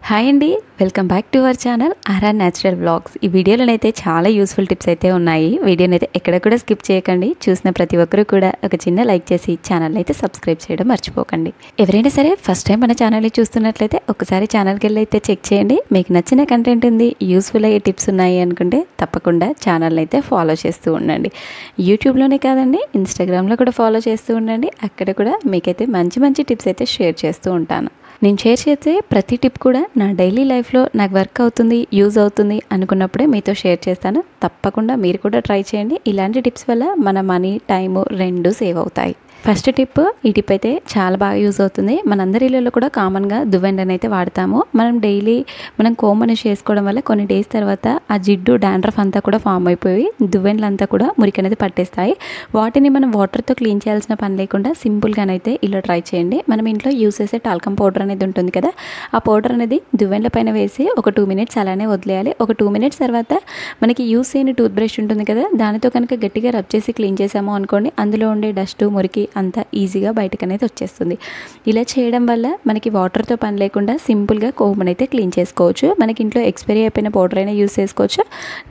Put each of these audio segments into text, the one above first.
Hi అండి, welcome back to our channel RR natural blogs. ఈ వీడియోలోనైతే చాలా యూస్ఫుల్ టిప్స్ అయితే ఉన్నాయి. వీడియోనైతే ఎక్కడ కూడా స్కిప్ చేయకండి. చూసిన ప్రతి ఒక్కరూ కూడా ఒక చిన్న లైక్ చేసి ఛానల్ అయితే సబ్స్క్రైబ్ చేయడం మర్చిపోకండి. ఎవరైనా సరే ఫస్ట్ టైం మన ఛానల్ని చూస్తున్నట్లయితే ఒకసారి ఛానల్కి వెళ్ళి అయితే చెక్ చేయండి. మీకు నచ్చిన కంటెంట్ ఉంది, యూస్ఫుల్ అయ్యే టిప్స్ ఉన్నాయి అనుకుంటే తప్పకుండా ఛానల్ని అయితే ఫాలో చేస్తూ ఉండండి. యూట్యూబ్లోనే కాదండి, ఇన్స్టాగ్రామ్లో కూడా ఫాలో చేస్తూ ఉండండి. అక్కడ కూడా మీకైతే మంచి మంచి టిప్స్ అయితే షేర్ చేస్తూ ఉంటాను. నేను షేర్ చేసే ప్రతి టిప్ కూడా నా డైలీ లైఫ్లో నాకు వర్క్ అవుతుంది, యూజ్ అవుతుంది అనుకున్నప్పుడే మీతో షేర్ చేస్తాను. తప్పకుండా మీరు కూడా ట్రై చేయండి. ఇలాంటి టిప్స్ వల్ల మన మనీ, టైము రెండు సేవ్ అవుతాయి. ఫస్ట్ టిప్, ఈ టిప్ అయితే చాలా బాగా యూజ్ అవుతుంది. మనందరి ఇళ్ళలో కూడా కామన్గా దువ్వెండని అయితే వాడతాము. మనం డైలీ కోమ్ అనేసి చేసుకోవడం వల్ల కొన్ని డేస్ తర్వాత ఆ జిడ్డు, డాండ్రఫ్ అంతా కూడా ఫామ్ అయిపోయి దువ్వెండ్లంతా కూడా మురికి అనేది పట్టేస్తాయి. వాటిని మనం వాటర్తో క్లీన్ చేయాల్సిన పని లేకుండా సింపుల్గానైతే ఇలా ట్రై చేయండి. మనం ఇంట్లో యూజ్ చేసే టాల్కమ్ పౌడర్ అనేది ఉంటుంది కదా, ఆ పౌడర్ అనేది దువ్వెండ్ల పైన వేసి ఒక 2 minutes అలానే వదిలేయాలి. ఒక 2 minutes తర్వాత మనకి యూజ్ చేయని టూత్ బ్రష్ ఉంటుంది కదా, దానితో కనుక గట్టిగా రబ్ చేసి క్లీన్ చేసాము అనుకోండి, అందులో ఉండే డస్ట్, మురికి అంతా ఈజీగా బయటకు అనేది వచ్చేస్తుంది. ఇలా చేయడం వల్ల మనకి వాటర్తో పని లేకుండా సింపుల్గా కోమ్ని అయితే క్లీన్ చేసుకోవచ్చు. మనకి ఇంట్లో ఎక్స్పైరీ అయిపోయిన పౌడర్ అయినా యూజ్ చేసుకోవచ్చు,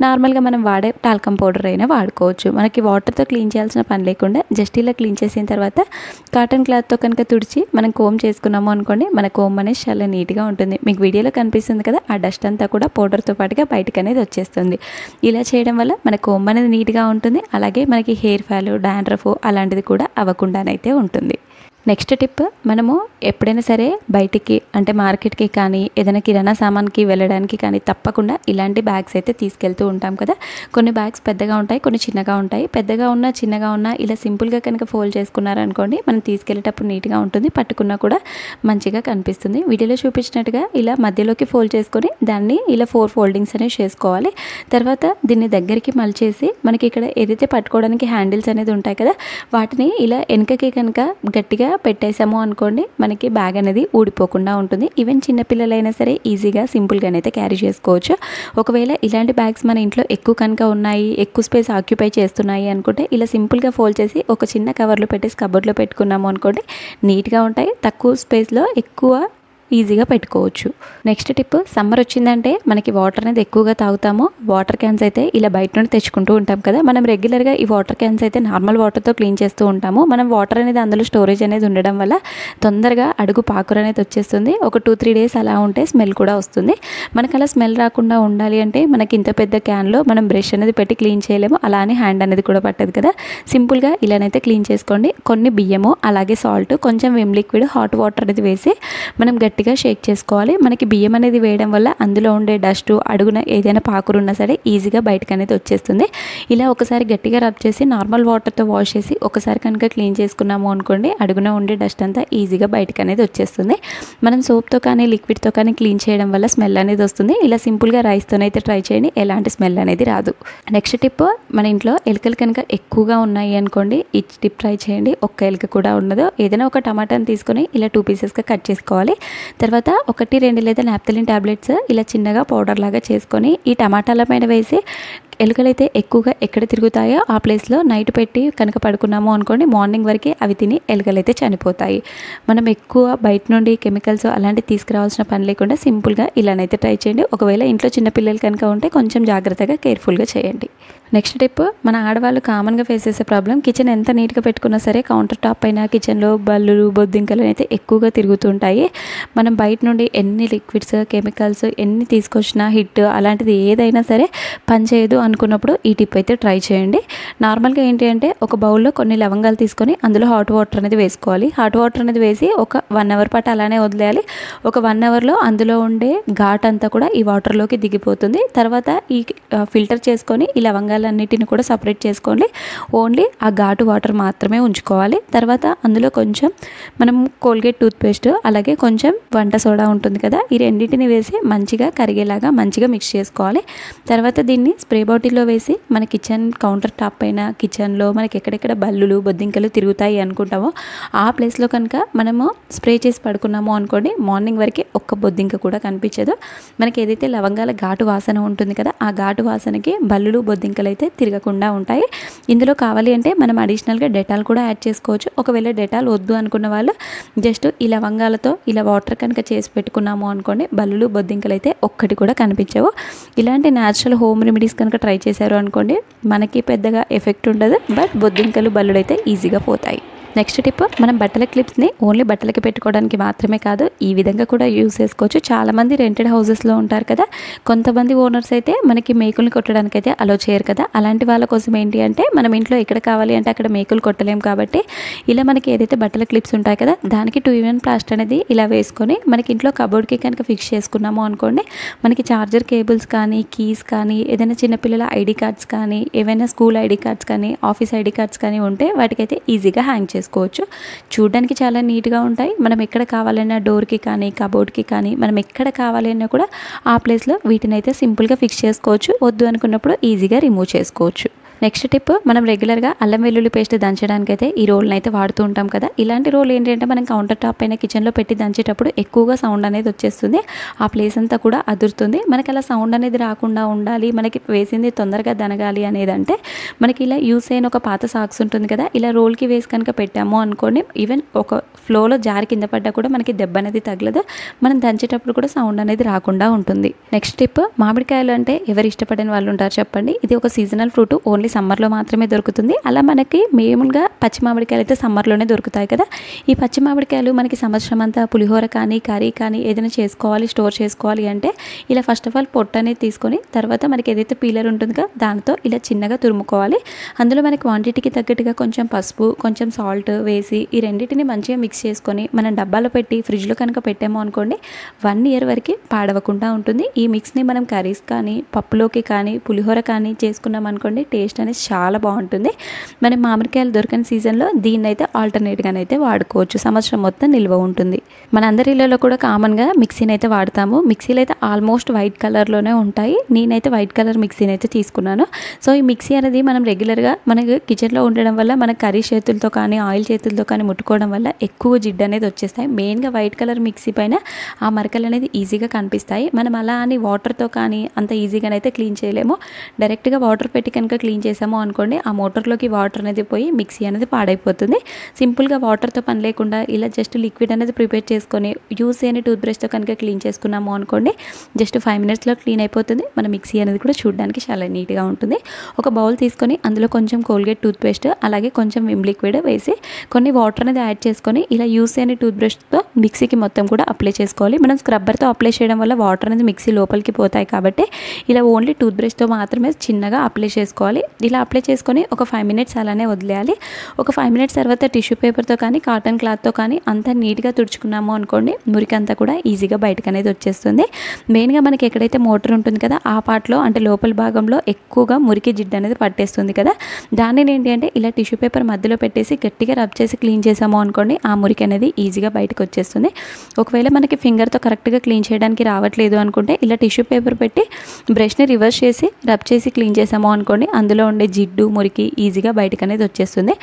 నార్మల్గా మనం వాడే టాల్కమ్ పౌడర్ అయినా వాడుకోవచ్చు. మనకి వాటర్తో క్లీన్ చేయాల్సిన పని లేకుండా జస్ట్ ఇలా క్లీన్ చేసిన తర్వాత కాటన్ క్లాత్తో కనుక తుడిచి మనం కోమ్ చేసుకున్నాము అనుకోండి, మన కోమ్ అనేది చాలా నీట్గా ఉంటుంది. మీకు వీడియోలో కనిపిస్తుంది కదా, ఆ డస్ట్ అంతా కూడా పౌడర్తో పాటుగా బయటకు అనేది వచ్చేస్తుంది. ఇలా చేయడం వల్ల మన కోమ్ అనేది నీట్గా ఉంటుంది. అలాగే మనకి హెయిర్ ఫాల్, డాండ్రఫ్ అలాంటిది కూడా అవ్వకుండానైతే ఉంటుంది. నెక్స్ట్ టిప్, మనము ఎప్పుడైనా సరే బయటికి అంటే మార్కెట్కి కానీ ఏదైనా కిరాణా సామాన్కి వెళ్ళడానికి కానీ తప్పకుండా ఇలాంటి బ్యాగ్స్ అయితే తీసుకెళ్తూ ఉంటాం కదా. కొన్ని బ్యాగ్స్ పెద్దగా ఉంటాయి, కొన్ని చిన్నగా ఉంటాయి. పెద్దగా ఉన్న, చిన్నగా ఉన్న ఇలా సింపుల్గా కనుక ఫోల్డ్ చేసుకున్నారనుకోండి, మనం తీసుకెళ్ళేటప్పుడు నీట్గా ఉంటుంది, పట్టుకున్నా కూడా మంచిగా కనిపిస్తుంది. వీడియోలో చూపించినట్టుగా ఇలా మధ్యలోకి ఫోల్డ్ చేసుకొని దాన్ని ఇలా 4 foldings అనేవి చేసుకోవాలి. తర్వాత దీన్ని దగ్గరికి మలిచేసి మనకి ఇక్కడ ఏదైతే పట్టుకోవడానికి హ్యాండిల్స్ అనేది ఉంటాయి కదా, వాటిని ఇలా వెనకకి కనుక గట్టిగా పెట్టేసాము అనుకోండి, మనకి బ్యాగ్ అనేది ఊడిపోకుండా ఉంటుంది. ఈవెన్ చిన్నపిల్లలైనా సరే ఈజీగా సింపుల్గానైతే క్యారీ చేసుకోవచ్చు. ఒకవేళ ఇలాంటి బ్యాగ్స్ మన ఇంట్లో ఎక్కువ కనుక ఉన్నాయి, ఎక్కువ స్పేస్ ఆక్యుపై చేస్తున్నాయి అనుకుంటే ఇలా సింపుల్గా ఫోల్డ్ చేసి ఒక చిన్న కవర్లో పెట్టేసి కబోర్డ్లో పెట్టుకున్నాము అనుకోండి, నీట్గా ఉంటాయి. తక్కువ స్పేస్లో ఎక్కువ ఈజీగా పెట్టుకోవచ్చు. నెక్స్ట్ టిప్, సమ్మర్ వచ్చిందంటే మనకి వాటర్ అనేది ఎక్కువగా తాగుతాము. వాటర్ క్యాన్స్ అయితే ఇలా బయట నుండి తెచ్చుకుంటూ ఉంటాం కదా, మనం రెగ్యులర్గా ఈ వాటర్ క్యాన్స్ అయితే నార్మల్ వాటర్తో క్లీన్ చేస్తూ ఉంటాము. మనం వాటర్ అనేది అందులో స్టోరేజ్ అనేది ఉండడం వల్ల తొందరగా అడుగు పాకురు అనేది వచ్చేస్తుంది. ఒక 2-3 days అలా ఉంటే స్మెల్ కూడా వస్తుంది. మనకు అలా స్మెల్ రాకుండా ఉండాలి అంటే మనకి ఇంత పెద్ద క్యాన్లో మనం బ్రష్ అనేది పెట్టి క్లీన్ చేయలేము, అలానే హ్యాండ్ అనేది కూడా పట్టదు కదా. సింపుల్గా ఇలానైతే క్లీన్ చేసుకోండి. కొన్ని బియ్యము, అలాగే సాల్ట్, కొంచెం విమ్ లిక్విడ్, హాట్ వాటర్ అనేది వేసి మనం గట్టిగా షేక్ చేసుకోవాలి. మనకి బియ్యం అనేది వేయడం వల్ల అందులో ఉండే డస్ట్, అడుగున ఏదైనా పాకురు ఉన్నా సరే ఈజీగా బయటకు అనేది వచ్చేస్తుంది. ఇలా ఒకసారి గట్టిగా రబ్ చేసి నార్మల్ వాటర్తో వాష్ చేసి ఒకసారి కనుక క్లీన్ చేసుకున్నాము అనుకోండి, అడుగున ఉండే డస్ట్ అంతా ఈజీగా బయటకు అనేది వచ్చేస్తుంది. మనం సోప్తో కానీ లిక్విడ్తో కానీ క్లీన్ చేయడం వల్ల స్మెల్ అనేది వస్తుంది. ఇలా సింపుల్గా రైస్తోనైతే ట్రై చేయండి, ఎలాంటి స్మెల్ అనేది రాదు. నెక్స్ట్ టిప్, మన ఇంట్లో ఎలుకలు కనుక ఎక్కువగా ఉన్నాయి అనుకోండి, ఈ టిప్ ట్రై చేయండి. ఒక్క ఎలుక కూడా ఉండదు. ఏదైనా ఒక టమాటాని తీసుకొని ఇలా 2 pieces కట్ చేసుకోవాలి. తర్వాత 1-2 లేదా నాప్థలిన్ టాబ్లెట్స్ ఇలా చిన్నగా పౌడర్ లాగా చేసుకొని ఈ టమాటాల పైన వేసి, ఎలుకలైతే ఎక్కువగా ఎక్కడ తిరుగుతాయో ఆ ప్లేస్లో నైట్ పెట్టి కనుక పడుకున్నాము అనుకోండి, మార్నింగ్ వరకే అవి తిని ఎలుకలైతే చనిపోతాయి. మనం ఎక్కువ బయట నుండి కెమికల్స్ అలాంటివి తీసుకురావాల్సిన పని లేకుండా సింపుల్గా ఇలానైతే ట్రై చేయండి. ఒకవేళ ఇంట్లో చిన్నపిల్లలు కనుక ఉంటే కొంచెం జాగ్రత్తగా, కేర్ఫుల్గా చేయండి. నెక్స్ట్ టిప్, మన ఆడవాళ్ళు కామన్గా ఫేస్ చేసే ప్రాబ్లం, కిచెన్ ఎంత నీట్గా పెట్టుకున్నా సరే కౌంటర్ టాప్ పైన కిచెన్లో బల్లులు, బొద్దింకలు అయితే ఎక్కువగా తిరుగుతుంటాయి. మనం బయట నుండి ఎన్ని లిక్విడ్స్, కెమికల్స్ ఎన్ని తీసుకొచ్చినా హిట్ అలాంటిది ఏదైనా సరే పనిచేయదు అనుకున్నప్పుడు ఈ టిప్ అయితే ట్రై చేయండి. నార్మల్గా ఏంటి అంటే ఒక బౌల్లో కొన్ని లవంగాలు తీసుకొని అందులో హాట్ వాటర్ అనేది వేసుకోవాలి. హాట్ వాటర్ అనేది వేసి ఒక 1 hour పాటు అలానే వదిలేయాలి. ఒక 1 hourలో అందులో ఉండే ఘాట్ అంతా కూడా ఈ వాటర్లోకి దిగిపోతుంది. తర్వాత ఈ ఫిల్టర్ చేసుకొని ఈ లవంగాలన్నిటిని కూడా సపరేట్ చేసుకోండి. ఓన్లీ ఆ ఘాటు వాటర్ మాత్రమే ఉంచుకోవాలి. తర్వాత అందులో కొంచెం మనం కోల్గేట్ టూత్పేస్ట్, అలాగే కొంచెం వంట సోడా ఉంటుంది కదా, ఈ రెండింటిని వేసి మంచిగా కరిగేలాగా మంచిగా మిక్స్ చేసుకోవాలి. తర్వాత దీన్ని స్ప్రే బాటిల్లో వేసి మన కిచెన్ కౌంటర్ టాప్ పైన కిచెన్లో మనకి ఎక్కడెక్కడ బల్లులు బొద్దింకలు తిరుగుతాయి అనుకుంటామో ఆ ప్లేస్లో కనుక మనము స్ప్రే చేసి పడుకున్నాము అనుకోండి, మార్నింగ్ వరకు ఒక్క బొద్దింక కూడా కనిపించదు. మనకి ఏదైతే లవంగాల ఘాటు వాసన ఉంటుంది కదా, ఆ ఘాటు వాసనకి బల్లులు బొద్దింకలు అయితే తిరగకుండా ఉంటాయి. ఇందులో కావాలి అంటే మనం అడిషనల్గా డెటాల్ కూడా యాడ్ చేసుకోవచ్చు. ఒకవేళ డెటాల్ వద్దు అనుకున్న వాళ్ళు జస్ట్ ఈ లవంగాలతో ఇలా వాటర్ కనుక చేసి పెట్టుకున్నాము అనుకోండి, బల్లులు బొద్దింకలు అయితే ఒక్కటి కూడా కనిపించవు. ఇలాంటి న్యాచురల్ హోమ్ రెమెడీస్ కనుక ట్రై చేశారు అనుకోండి, మనకి పెద్దగా ఎఫెక్ట్ ఉండదు, బట్ బొద్దింకలు బల్లులు అయితే ఈజీగా పోతాయి. నెక్స్ట్ టిప్, మనం బట్టల క్లిప్స్ని ఓన్లీ బట్టలకి పెట్టుకోవడానికి మాత్రమే కాదు, ఈ విధంగా కూడా యూస్ చేసుకోవచ్చు. చాలామంది రెంటెడ్ హౌసెస్లో ఉంటారు కదా, కొంతమంది ఓనర్స్ అయితే మనకి మేకుల్ని కొట్టడానికి అయితే అలో చేయరు కదా. అలాంటి వాళ్ళ కోసం ఏంటి అంటే, మనం ఇంట్లో ఎక్కడ కావాలి అంటే అక్కడ మేకులు కొట్టలేం కాబట్టి ఇలా మనకి ఏదైతే బట్టల క్లిప్స్ ఉంటాయి కదా, దానికి 2-in-1 ప్లాస్టర్ అనేది ఇలా వేసుకొని మనకి ఇంట్లో కబోర్డ్కి కనుక ఫిక్స్ చేసుకున్నాము అనుకోండి, మనకి చార్జర్ కేబుల్స్ కానీ, కీస్ కానీ, ఏదైనా చిన్నపిల్లల ఐడి కార్డ్స్ కానీ, ఏవైనా స్కూల్ ఐడి కార్డ్స్ కానీ, ఆఫీస్ ఐడి కార్డ్స్ కానీ ఉంటే వాటికైతే ఈజీగా హ్యాంగ్ చేసుకోవచ్చు. చూడడానికి చాలా నీట్గా ఉంటాయి. మనం ఎక్కడ కావాలన్నా డోర్కి కానీ, కబోర్డ్కి కానీ, మనం ఎక్కడ కావాలన్నా కూడా ఆ ప్లేస్లో వీటిని అయితే సింపుల్గా ఫిక్స్ చేసుకోవచ్చు. వద్దు అనుకున్నప్పుడు ఈజీగా రిమూవ్ చేసుకోవచ్చు. నెక్స్ట్ టిప్, మనం రెగ్యులర్గా అల్లం వెల్లుల్లి పేస్ట్ దంచడానికైతే ఈ రోల్ని అయితే వాడుతూ ఉంటాం కదా. ఇలాంటి రోల్ ఏంటంటే మనం కౌంటర్ టాప్ పైన కిచెన్లో పెట్టి దంచేటప్పుడు ఎక్కువగా సౌండ్ అనేది వచ్చేస్తుంది, ఆ ప్లేస్ అంతా కూడా అదురుతుంది. మనకి అలా సౌండ్ అనేది రాకుండా ఉండాలి, మనకి వేసింది తొందరగా దనగాలి అనేదంటే మనకి ఇలా యూస్ అయిన ఒక పాత సాక్స్ ఉంటుంది కదా, ఇలా రోల్కి వేసి కనుక పెట్టాము అనుకోండి, ఈవెన్ ఒక ఫ్లోలో జారి కింద పడ్డా కూడా మనకి దెబ్బ అనేది తగలదు, మనం దంచేటప్పుడు కూడా సౌండ్ అనేది రాకుండా ఉంటుంది. నెక్స్ట్ టిప్, మామిడికాయలు అంటే ఎవరు ఇష్టపడని వాళ్ళు ఉంటారు చెప్పండి. ఇది ఒక సీజనల్ ఫ్రూట్, ఓన్లీ సమ్మర్లో మాత్రమే దొరుకుతుంది. అలా మనకి మామూలుగా పచ్చి మామిడికాయలు అయితే సమ్మర్లోనే దొరుకుతాయి కదా. ఈ పచ్చి మామిడికాయలు మనకి సంవత్సరం అంతా పులిహోర కానీ, కర్రీ కానీ ఏదైనా చేసుకోవాలి, స్టోర్ చేసుకోవాలి అంటే ఇలా ఫస్ట్ ఆఫ్ ఆల్ పొట్టు అనేది తీసుకొని తర్వాత మనకి ఏదైతే పీలర్ ఉంటుందో దాంతో ఇలా చిన్నగా తురుముకోవాలి. అందులో మనకి క్వాంటిటీకి తగ్గట్టుగా కొంచెం పసుపు, కొంచెం సాల్ట్ వేసి ఈ రెండింటిని మంచిగా మిక్స్ చేసుకొని మనం డబ్బాలో పెట్టి ఫ్రిడ్జ్లో కనుక పెట్టాము అనుకోండి, 1 year వరకు పాడవకుండా ఉంటుంది. ఈ మిక్స్ని మనం కర్రీస్ కానీ, పప్పులోకి కానీ, పులిహోర కానీ చేసుకున్నాం అనుకోండి, టేస్ట్ అనేది చాలా బాగుంటుంది. మనం మామిడికాయలు దొరకని సీజన్లో దీన్ని అయితే ఆల్టర్నేట్గానే అయితే వాడుకోవచ్చు, సంవత్సరం మొత్తం నిల్వ ఉంటుంది. మన అందరి ఇళ్ళలో కూడా కామన్గా మిక్సీని అయితే వాడతాము. మిక్సీలు అయితే ఆల్మోస్ట్ వైట్ కలర్లోనే ఉంటాయి. నేనైతే వైట్ కలర్ మిక్సీని అయితే తీసుకున్నాను. సో ఈ మిక్సీ అనేది మనం రెగ్యులర్గా మనకు కిచెన్లో ఉండడం వల్ల మన కర్రీ చేతులతో కానీ, ఆయిల్ చేతులతో కానీ ముట్టుకోవడం వల్ల ఎక్కువ జిడ్డు అనేది వచ్చేస్తాయి. మెయిన్గా వైట్ కలర్ మిక్సీ పైన ఆ మరకలు అనేది ఈజీగా కనిపిస్తాయి. మనం అలా అని వాటర్తో కానీ అంత ఈజీగానైతే క్లీన్ చేయలేము. డైరెక్ట్గా వాటర్ పెట్టి కనుక క్లీన్ చేసాము అనుకోండి, ఆ మోటార్లోకి వాటర్ అనేది పోయి మిక్సీ అనేది పాడైపోతుంది. సింపుల్గా వాటర్తో పని లేకుండా ఇలా జస్ట్ లిక్విడ్ అనేది ప్రిపేర్ చేసుకొని యూస్ చేయని టూత్ బ్రష్తో కనుక క్లీన్ చేసుకున్నాము అనుకోండి, జస్ట్ 5 minutesలో క్లీన్ అయిపోతుంది. మన మిక్సీ అనేది కూడా చూడడానికి చాలా నీట్గా ఉంటుంది. ఒక బౌల్ తీసుకొని అందులో కొంచెం కోల్గేట్ టూత్ పేస్ట్, అలాగే కొంచెం విమ్ లిక్విడ్ వేసి కొన్ని వాటర్ అనేది యాడ్ చేసుకొని ఇలా యూస్ చేయని టూత్ బ్రష్తో మిక్సీకి మొత్తం కూడా అప్లై చేసుకోవాలి. మనం స్క్రబ్బర్తో అప్లై చేయడం వల్ల వాటర్ అనేది మిక్సీ లోపలికి పోతాయి కాబట్టి ఇలా ఓన్లీ టూత్ బ్రష్తో మాత్రమే చిన్నగా అప్లై చేసుకోవాలి. ఇలా అప్లై చేసుకొని ఒక 5 minutes అలానే వదిలేయాలి. ఒక 5 minutes తర్వాత టిష్యూ పేపర్తో కానీ, కాటన్ క్లాత్తో కానీ అంతా నీట్గా తుడుచుకున్నాము అనుకోండి, మురికంతా కూడా ఈజీగా బయటకు అనేది వచ్చేస్తుంది. మెయిన్గా మనకి ఎక్కడైతే మోటార్ ఉంటుంది కదా, ఆ పార్ట్లో అంటే లోపల భాగంలో ఎక్కువగా మురికి జిడ్డు అనేది పట్టేస్తుంది కదా, దాన్ని ఏంటి అంటే ఇలా టిష్యూ పేపర్ మధ్యలో పెట్టేసి గట్టిగా రబ్ చేసి క్లీన్ చేసాము అనుకోండి, ఆ మురికి అనేది ఈజీగా బయటకు వచ్చేస్తుంది. ఒకవేళ మనకి ఫింగర్తో కరెక్ట్గా క్లీన్ చేయడానికి రావట్లేదు అనుకుంటే ఇలా టిష్యూ పేపర్ పెట్టి బ్రష్ని రివర్స్ చేసి రబ్ చేసి క్లీన్ చేసాము అనుకోండి, అందులో ఉండే జిడ్డు మురికి ఈజీగా బయటకు అనేది వచ్చేస్తుంది.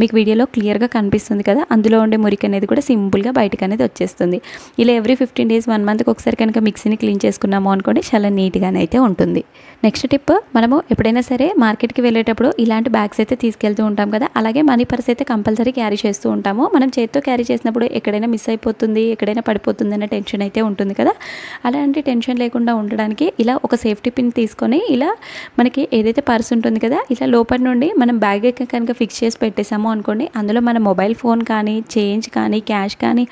మీకు వీడియోలో క్లియర్గా కనిపిస్తుంది కదా, అందులో ఉండే మురికి అనేది కూడా సింపుల్గా బయటకు అనేది వచ్చేస్తుంది. ఇలా ఎవ్రీ 15 days 1 monthకి ఒకసారి కనుక మిక్సీని క్లీన్ చేసుకున్నాము అనుకోండి, చాలా నీట్గానే అయితే ఉంటుంది. నెక్స్ట్ టిప్, మనము ఎప్పుడైనా సరే మార్కెట్కి వెళ్ళేటప్పుడు ఇలాంటి బ్యాగ్స్ అయితే తీసుకెళ్తూ ఉంటాం కదా, అలాగే మనీ పర్స్ అయితే కంపల్సరీ క్యారీ చేస్తూ ఉంటాము. మనం చేతితో క్యారీ చేసినప్పుడు ఎక్కడైనా మిస్ అయిపోతుంది, ఎక్కడైనా పడిపోతుంది అనే టెన్షన్ అయితే ఉంటుంది కదా. అలాంటి టెన్షన్ లేకుండా ఉండడానికి ఇలా ఒక సేఫ్టీ పిన్ తీసుకొని ఇలా మనకి ఏదైతే పర్స్ ఉంటుంది కదా, ఇలా లోపల నుండి మనం బ్యాగ్ కనుక ఫిక్స్ చేసి పెట్టేసాము అనుకోండి, అందులో మన మొబైల్ ఫోన్ కానీ, చేంజ్ కానీ, క్యాష్ కానీ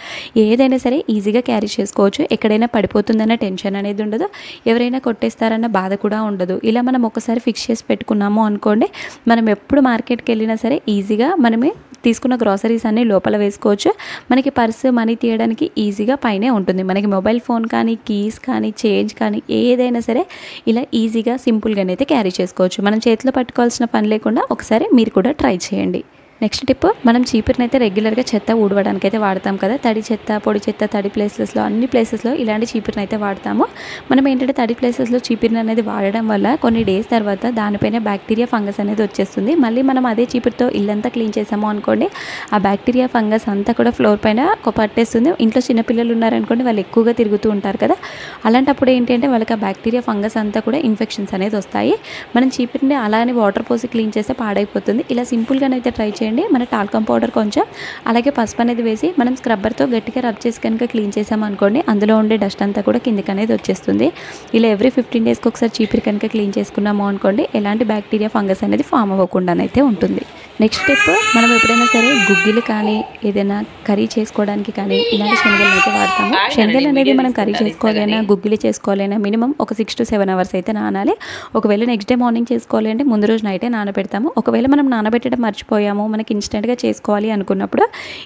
ఏదైనా సరే ఈజీగా క్యారీ చేసుకోవచ్చు. ఎక్కడైనా పడిపోతుందన్న టెన్షన్ అనేది ఉండదు, ఎవరైనా కొట్టేస్తారన్న బాధ కూడా ఉండదు. ఇలా మనం ఒకసారి ఫిక్స్ చేసి పెట్టుకున్నాము అనుకోండి, మనం ఎప్పుడు మార్కెట్కి వెళ్ళినా సరే ఈజీగా మనమే తీసుకున్న గ్రాసరీస్ అన్నీ లోపల వేసుకోవచ్చు. మనకి పర్సు మనీ తీయడానికి ఈజీగా పైనే ఉంటుంది. మనకి మొబైల్ ఫోన్ కానీ, కీస్ కానీ, చేంజ్ కానీ ఏదైనా సరే ఇలా ఈజీగా సింపుల్గానైతే క్యారీ చేసుకోవచ్చు. మనం చేతిలో పట్టుకోవాల్సిన పని లేకుండా ఒకసారి మీరు కూడా ట్రై చేయండి. నెక్స్ట్ టిప్, మనం చీపురుని అయితే రెగ్యులర్గా చెత్త ఊడవడానికి అయితే వాడతాం కదా. తడి చెత్త, పొడి చెత్త, తడి ప్లేసెస్లో అన్ని ప్లేసెస్లో ఇలాంటి చీపురుని అయితే వాడతాము. మనం ఏంటంటే తడి ప్లేసెస్లో చీపురుని అనేది వాడడం వల్ల కొన్ని డేస్ తర్వాత దానిపైన బ్యాక్టీరియా ఫంగస్ అనేది వచ్చేస్తుంది. మళ్ళీ మనం అదే చీపురుతో ఇల్లంతా క్లీన్ చేసాము అనుకోండి, ఆ బ్యాక్టీరియా ఫంగస్ అంతా కూడా ఫ్లోర్ పైన పట్టేస్తుంది. ఇంట్లో చిన్నపిల్లలు ఉన్నారనుకోండి, వాళ్ళు ఎక్కువగా తిరుగుతూ ఉంటారు కదా. అలాంటప్పుడు ఏంటంటే వాళ్ళకి ఆ బ్యాక్టీరియా ఫంగస్ అంతా కూడా ఇన్ఫెక్షన్స్ అనేది వస్తాయి. మనం చీపురుని అలానే వాటర్ పోసి క్లీన్ చేస్తే పాడైపోతుంది. ఇలా సింపుల్గానైతే ట్రై చేయండి. మన టాల్కమ్ పౌడర్ కొంచెం అలాగే పసుపు అనేది వేసి మనం స్క్రబ్బర్తో గట్టిగా రబ్ చేసి కనుక క్లీన్ చేసామనుకోండి, అందులో ఉండే డస్ట్ అంతా కూడా కిందకి అనేది వచ్చేస్తుంది. ఇలా ఎవ్రీ 15 డేస్కి ఒకసారి చీపురు కనుక క్లీన్ చేసుకున్నాము అనుకోండి, ఎలాంటి బ్యాక్టీరియా ఫంగస్ అనేది ఫామ్ అవ్వకుండానైతే ఉంటుంది. నెక్స్ట్ స్టెప్, మనం ఎప్పుడైనా సరే గుగ్గిలు కానీ ఏదైనా కర్రీ చేసుకోవడానికి కానీ ఇలాంటి శనగలను అయితే వాడతాము. శనగలు అనేది మనం కర్రీ చేసుకోవాలైనా గుగ్గిలు చేసుకోవాలైనా మినిమం ఒక 6 to 7 hours అయితే నానాలి. ఒకవేళ నెక్స్ట్ డే మార్నింగ్ చేసుకోవాలి అంటే ముందు రోజు నైటే నానబెడతాము. ఒకవేళ మనం నానబెట్టడం మర్చిపోయాము, మనకి ఇన్స్టెంట్గా చేసుకోవాలి అనుకున్నప్పుడు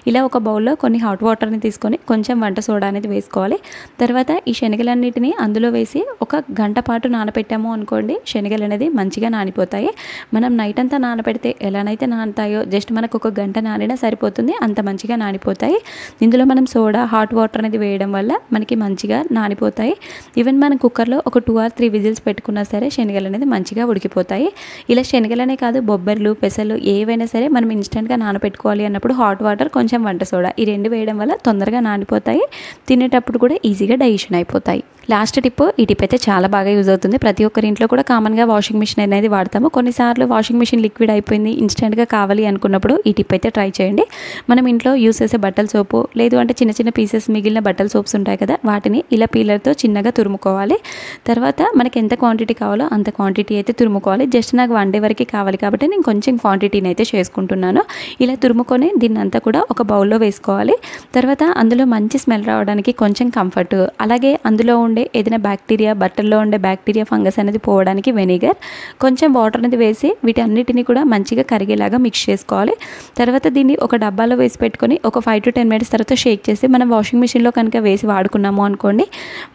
ఇలా ఒక బౌల్లో కొన్ని హాట్ వాటర్ని తీసుకొని కొంచెం వంట సోడా అనేది వేసుకోవాలి. తర్వాత ఈ శనగలన్నిటిని అందులో వేసి ఒక గంట పాటు నానబెట్టాము అనుకోండి, శనగలు అనేది మంచిగా నానిపోతాయి. మనం నైట్ అంతా నానబెడితే ఎలానైతే నానతాయో జస్ట్ మనకు ఒక గంట నానినా సరిపోతుంది, అంత మంచిగా నానిపోతాయి. ఇందులో మనం సోడా, హాట్ వాటర్ అనేది వేయడం వల్ల మనకి మంచిగా నానిపోతాయి. ఈవెన్ మనం కుక్కర్లో ఒక 2 or 3 విజిల్స్ పెట్టుకున్నా సరే శనగలు అనేది మంచిగా ఉడికిపోతాయి. ఇలా శనగలనే కాదు, బొబ్బర్లు, పెసలు ఏవైనా సరే మనం ఇన్స్టెంట్గా నానబెట్టుకోవాలి అన్నప్పుడు హాట్ వాటర్, కొంచెం వంట సోడా ఈ 2 వేయడం వల్ల తొందరగా నానిపోతాయి. తినేటప్పుడు కూడా ఈజీగా డైజెషన్ అయిపోతాయి. లాస్ట్ టిప్, ఈ టిప్ అయితే చాలా బాగా యూజ్ అవుతుంది. ప్రతి ఒక్కరి ఇంట్లో కూడా కామన్గా వాషింగ్ మిషన్ అనేది వాడతాము. కొన్నిసార్లు వాషింగ్ మిషన్ లిక్విడ్ అయిపోయింది, ఇన్స్టెంట్గా కావాలి అనుకున్నప్పుడు ఈ టిప్ అయితే ట్రై చేయండి. మనం ఇంట్లో యూస్ చేసే బట్టల సోపు లేదు అంటే చిన్న చిన్న పీసెస్ మిగిలిన బట్టల సోప్స్ ఉంటాయి కదా, వాటిని ఇలా పీలర్తో చిన్నగా తురుముకోవాలి. తర్వాత మనకి ఎంత క్వాంటిటీ కావాలో అంత క్వాంటిటీ అయితే తురుముకోవాలి. జస్ట్ నాకు 1 day వరకు కావాలి కాబట్టి నేను కొంచెం క్వాంటిటీని అయితే చేసుకుంటున్నాను. ఇలా తురుముకొని దీన్ని అంతా కూడా ఒక బౌల్లో వేసుకోవాలి. తర్వాత అందులో మంచి స్మెల్ రావడానికి కొంచెం కంఫర్ట్, అలాగే అందులో ఉండే ఏదైనా బ్యాక్టీరియా, బట్టల్లో ఉండే బ్యాక్టీరియా ఫంగస్ అనేది పోవడానికి వెనిగర్, కొంచెం వాటర్ అనేది వేసి వీటన్నిటిని కూడా మంచిగా కరిగేలాగా మిక్స్ చేసుకోవాలి. తర్వాత దీన్ని ఒక డబ్బాలో వేసి పెట్టుకొని ఒక 5 to 10 minutes తర్వాత షేక్ చేసి మనం వాషింగ్ మిషన్లో కనుక వేసి వాడుకున్నాము అనుకోండి,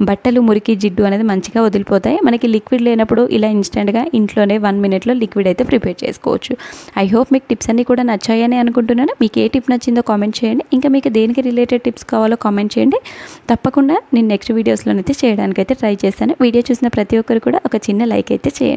బట్టలు మురికి, జిడ్డు అనేది మంచిగా వదిలిపోతాయి. మనకి లిక్విడ్ లేనప్పుడు ఇలా ఇన్స్టెంట్గా ఇంట్లోనే 1 minute లిక్విడ్ అయితే ప్రిపేర్ చేసుకోవచ్చు. ఐ హోప్ మీకు టిప్స్ అన్నీ కూడా నచ్చాయని అనుకుంటున్నాను. మీకు ఏ టిప్ నచ్చిందో కామెంట్ చేయండి. ఇంకా మీకు దేనికి రిలేటెడ్ టిప్స్ కావాలో కామెంట్ చేయండి. తప్పకుండా నేను నెక్స్ట్ వీడియోస్లోనైతే చేయడానికైతే ట్రై చేస్తాను. వీడియో చూసిన ప్రతి ఒక్కరు కూడా ఒక చిన్న లైక్ అయితే చేయండి.